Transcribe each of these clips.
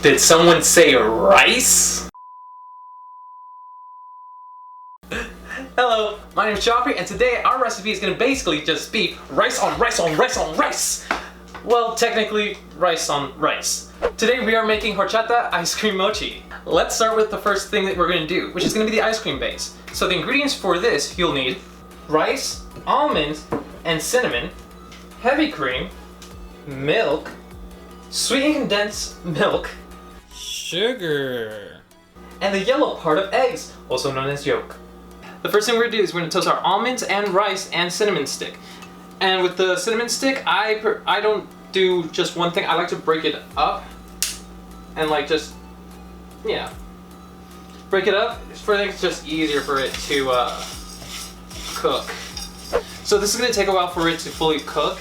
Did someone say rice? Hello, my name is Joffrey, and today our recipe is going to basically just be rice on rice on rice on rice. Well, technically, rice on rice. Today we are making horchata ice cream mochi. Let's start with the first thing that we're going to do, which is going to be the ice cream base. So the ingredients for this, you'll need rice, almonds, and cinnamon, heavy cream, milk, sweetened condensed milk, sugar, and the yellow part of eggs, also known as yolk. The first thing we're going to do is we're going to toast our almonds and rice and cinnamon stick. And with the cinnamon stick, I don't do just one thing. I like to break it up and break it up. It's just easier for it to cook. So this is going to take a while for it to fully cook.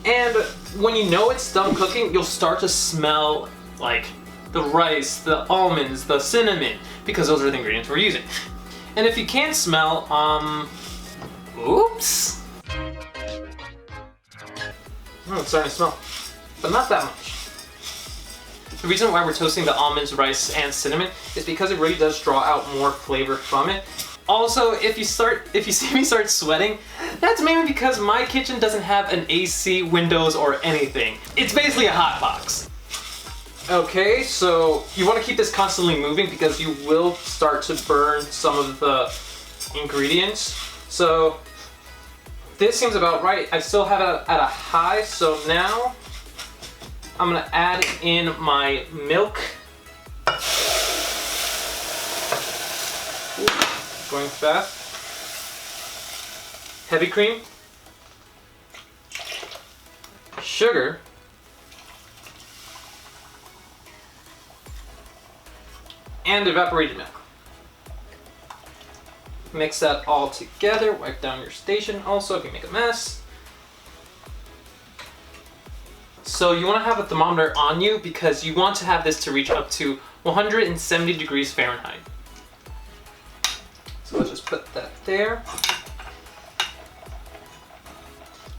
And when you know it's done cooking, you'll start to smell like the rice, the almonds, the cinnamon, because those are the ingredients we're using. And if you can't smell, oops. Oh, it's starting to smell, but not that much. The reason why we're toasting the almonds, rice, and cinnamon is because it really does draw out more flavor from it. Also, if you see me start sweating, that's mainly because my kitchen doesn't have an AC, windows, or anything. It's basically a hot box. Okay, so you want to keep this constantly moving because you will start to burn some of the ingredients. So this seems about right. I still have it at a high, so now I'm gonna add in my milk. Going fast. Heavy cream. Sugar. And evaporated milk. Mix that all together. Wipe down your station also if you make a mess. So you want to have a thermometer on you because you want to have this to reach up to 170 degrees Fahrenheit. So let's just put that there.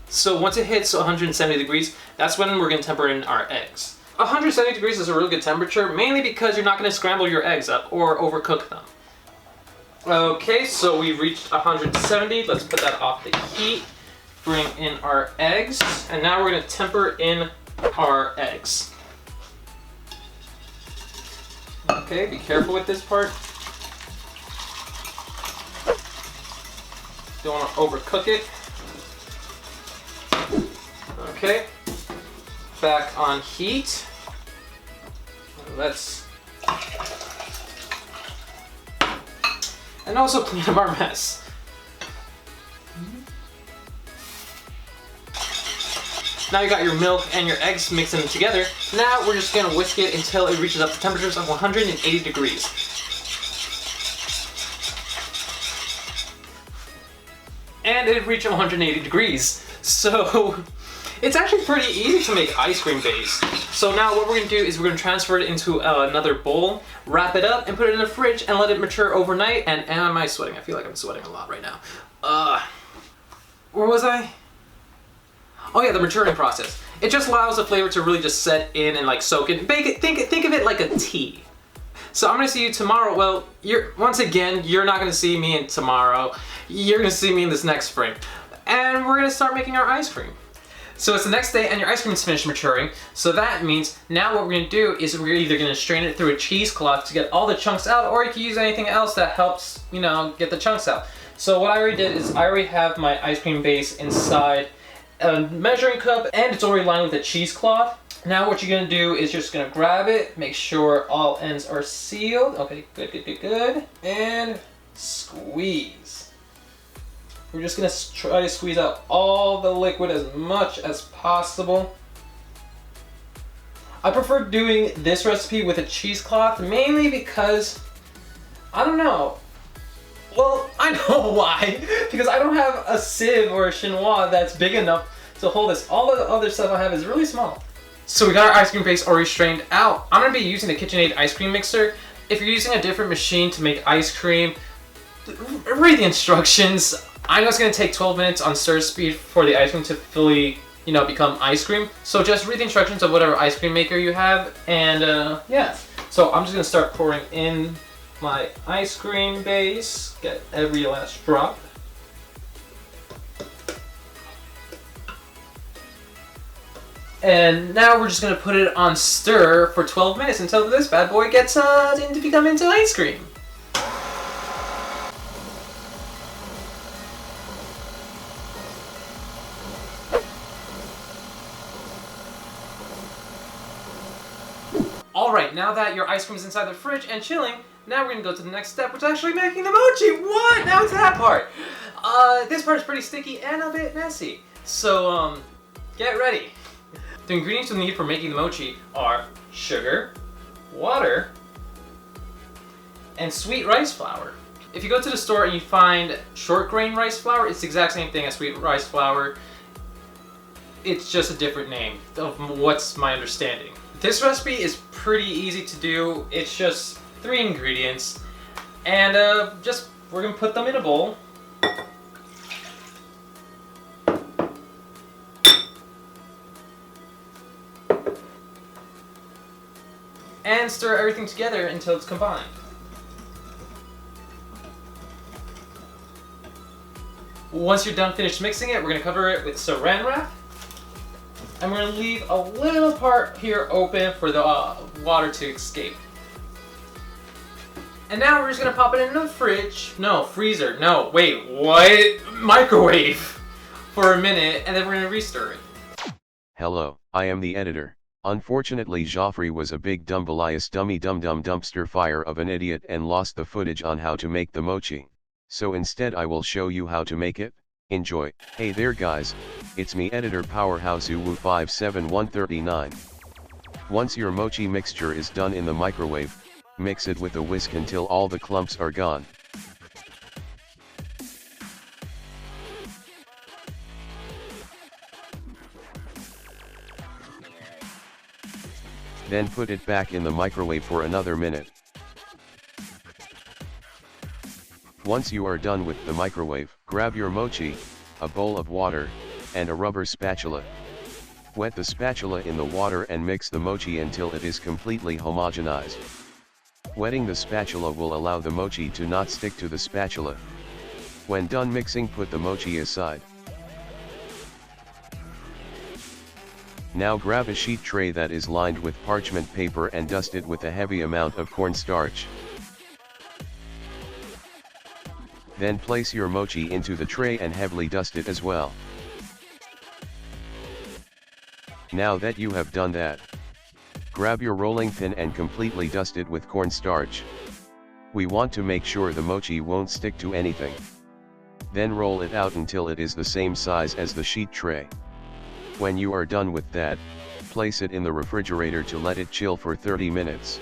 So once it hits 170 degrees, that's when we're going to temper in our eggs. 170 degrees is a really good temperature, mainly because you're not going to scramble your eggs up or overcook them. Okay, so we've reached 170. Let's put that off the heat. Bring in our eggs, and now we're going to temper in our eggs. Okay, be careful with this part. Don't want to overcook it. Okay, back on heat. And also clean up our mess. Now you got your milk and your eggs mixing together. Now we're just gonna whisk it until it reaches up to temperatures of 180 degrees. And it reached 180 degrees. So it's actually pretty easy to make ice cream base. So now what we're going to do is we're going to transfer it into another bowl, wrap it up, and put it in the fridge and let it mature overnight. And am I sweating? I feel like I'm sweating a lot right now. Where was I? Oh yeah, the maturing process. It just allows the flavor to really just set in and like soak in. Think of it like a tea. So I'm going to see you tomorrow. Well, once again, you're not going to see me in tomorrow. You're going to see me in this next frame. And we're going to start making our ice cream. So it's the next day and your ice cream is finished maturing. So that means now what we're going to do is we're either going to strain it through a cheesecloth to get all the chunks out, or you can use anything else that helps, get the chunks out. So what I already did is I already have my ice cream base inside a measuring cup, and it's already lined with a cheesecloth. Now what you're going to do is you're just going to grab it, make sure all ends are sealed. Okay, good. And squeeze. We're just going to try to squeeze out all the liquid as much as possible. I prefer doing this recipe with a cheesecloth, mainly because, I don't know. Well, I know why. Because I don't have a sieve or a chinois that's big enough to hold this. All the other stuff I have is really small. So we got our ice cream base already strained out. I'm going to be using the KitchenAid ice cream mixer. If you're using a different machine to make ice cream, read the instructions. I know it's going to take 12 minutes on stir speed for the ice cream to fully become ice cream. So just read the instructions of whatever ice cream maker you have, and yeah. So I'm just gonna start pouring in my ice cream base, get every last drop. And now we're just gonna put it on stir for 12 minutes until this bad boy gets to become into ice cream. Alright, now that your ice cream is inside the fridge and chilling, now we're gonna go to the next step, which is actually making the mochi. What? Now it's that part. This part is pretty sticky and a bit messy. So, get ready. The ingredients we need for making the mochi are sugar, water, and sweet rice flour. If you go to the store and you find short grain rice flour, it's the exact same thing as sweet rice flour. It's just a different name, of what's my understanding. This recipe is pretty easy to do. It's just 3 ingredients, and we're gonna put them in a bowl. And stir everything together until it's combined. Once you're done finished mixing it, we're gonna cover it with saran wrap. And we're gonna leave a little part here open for the water to escape. And now we're just gonna pop it in the fridge. No, freezer. No, wait, what? Microwave for a minute, and then we're gonna restir it. Hello, I am the editor. Unfortunately, Joffrey was a big dumb-bilious dummy dum-dum dumpster fire of an idiot and lost the footage on how to make the mochi. So instead I will show you how to make it. Enjoy. Hey there guys, it's me editor Powerhouse Uwu57139. Once your mochi mixture is done in the microwave, mix it with a whisk until all the clumps are gone. Then put it back in the microwave for another minute. Once you are done with the microwave, grab your mochi, a bowl of water, and a rubber spatula. Wet the spatula in the water and mix the mochi until it is completely homogenized. Wetting the spatula will allow the mochi to not stick to the spatula. When done mixing, put the mochi aside. Now grab a sheet tray that is lined with parchment paper and dust it with a heavy amount of cornstarch. Then place your mochi into the tray and heavily dust it as well. Now that you have done that, grab your rolling pin and completely dust it with cornstarch. We want to make sure the mochi won't stick to anything. Then roll it out until it is the same size as the sheet tray. When you are done with that, place it in the refrigerator to let it chill for 30 minutes.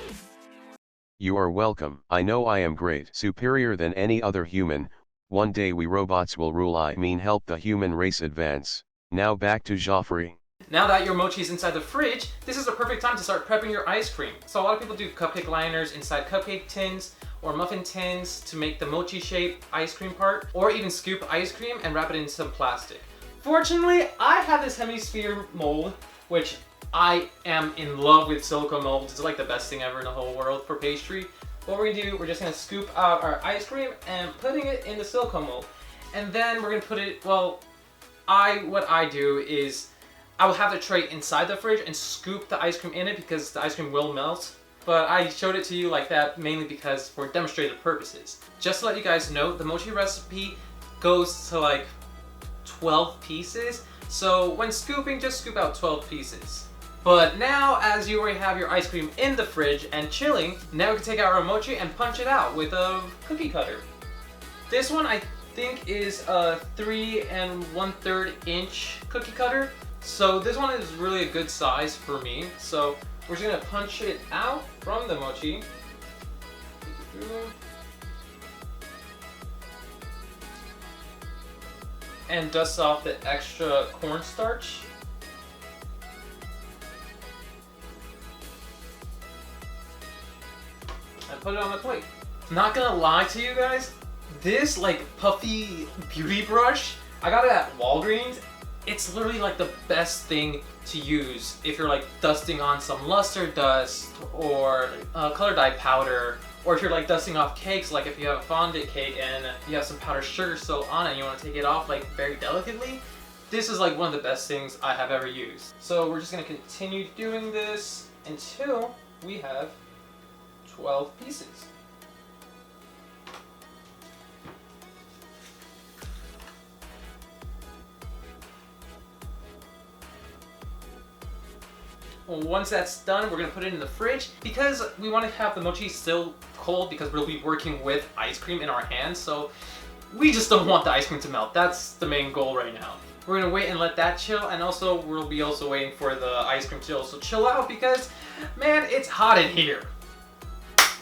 You are welcome. I know I am great, superior than any other human. One day we robots will rule, I mean help the human race advance. Now back to Joffrey. Now that your mochi is inside the fridge, this is the perfect time to start prepping your ice cream. So a lot of people do cupcake liners inside cupcake tins or muffin tins to make the mochi shape ice cream part, or even scoop ice cream and wrap it in some plastic. Fortunately, I have this hemisphere mold, which I am in love with silicone molds. It's like the best thing ever in the whole world for pastry. What we're gonna do, we're just gonna scoop out our ice cream and putting it in the silicone mold. And then we're gonna put it, what I do is, I will have the tray inside the fridge and scoop the ice cream in it because the ice cream will melt. But I showed it to you like that mainly because for demonstrative purposes. Just to let you guys know, the mochi recipe goes to like 12 pieces. So when scooping, just scoop out 12 pieces. But now, as you already have your ice cream in the fridge and chilling, now we can take out our mochi and punch it out with a cookie cutter. This one I think is a 3 1/3 inch cookie cutter. So this one is really a good size for me. So we're just gonna punch it out from the mochi. And dust off the extra cornstarch. And put it on the plate. Not gonna lie to you guys, this like puffy beauty brush, I got it at Walgreens. it's literally like the best thing to use if you're like dusting on some luster dust or color dye powder, or if you're like dusting off cakes, like if you have a fondant cake and you have some powdered sugar still on it and you want to take it off like very delicately. This is like one of the best things I have ever used. So we're just going to continue doing this until we have 12 pieces. Once that's done, we're going to put it in the fridge because we want to have the mochi still cold because we'll be working with ice cream in our hands, so we just don't want the ice cream to melt. That's the main goal right now. We're going to wait and let that chill, and also we'll be also waiting for the ice cream to also chill out because, man, it's hot in here.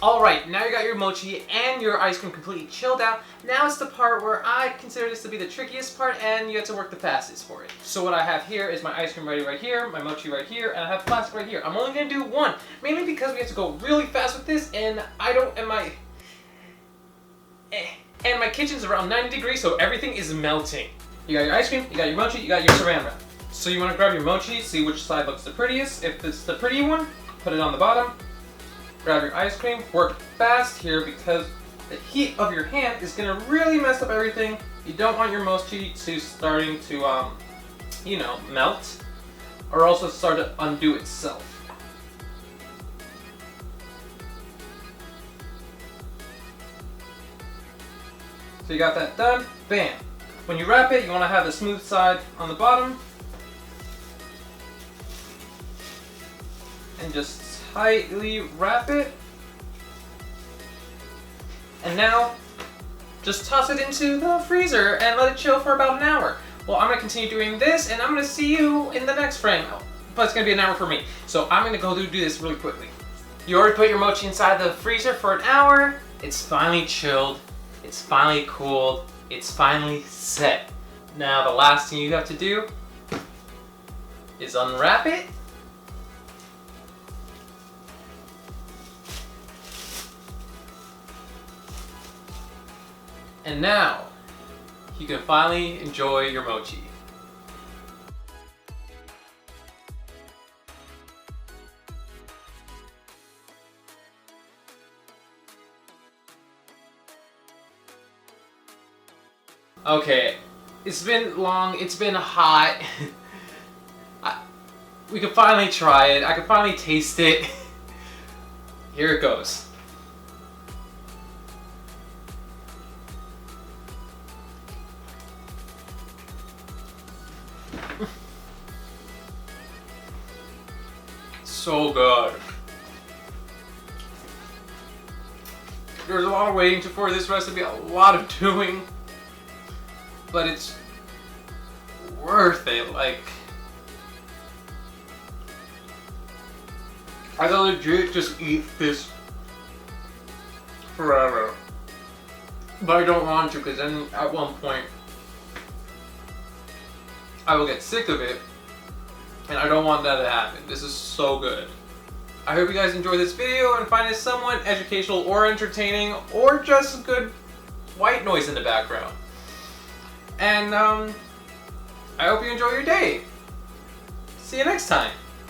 Alright, now you got your mochi and your ice cream completely chilled out. Now it's the part where I consider this to be the trickiest part and you have to work the fastest for it. So what I have here is my ice cream ready right here, my mochi right here, and I have plastic right here. I'm only going to do one, mainly because we have to go really fast with this and and my kitchen's around 90 degrees, so everything is melting. You got your ice cream, you got your mochi, you got your saran wrap. So you want to grab your mochi, see which side looks the prettiest. If it's the pretty one, put it on the bottom. Grab your ice cream, work fast here because the heat of your hand is going to really mess up everything. You don't want your mochi to starting to, melt or also start to undo itself. So you got that done, bam. When you wrap it, you want to have the smooth side on the bottom. And just tightly wrap it. And now, just toss it into the freezer and let it chill for about an hour. Well, I'm going to continue doing this, and I'm going to see you in the next frame. But it's going to be an hour for me. So I'm going to go do this really quickly. You already put your mochi inside the freezer for an hour. It's finally chilled. It's finally cooled. It's finally set. Now the last thing you have to do is unwrap it. And now, you can finally enjoy your mochi. Okay, it's been long, it's been hot. We can finally try it, I can finally taste it. Here it goes. So good. There's a lot of waiting for this recipe, a lot of doing, but it's worth it. Like, I could legit just eat this forever, but I don't want to because then at one point I will get sick of it. And I don't want that to happen. This is so good. I hope you guys enjoyed this video and find it somewhat educational or entertaining or just good white noise in the background. And I hope you enjoy your day. See you next time.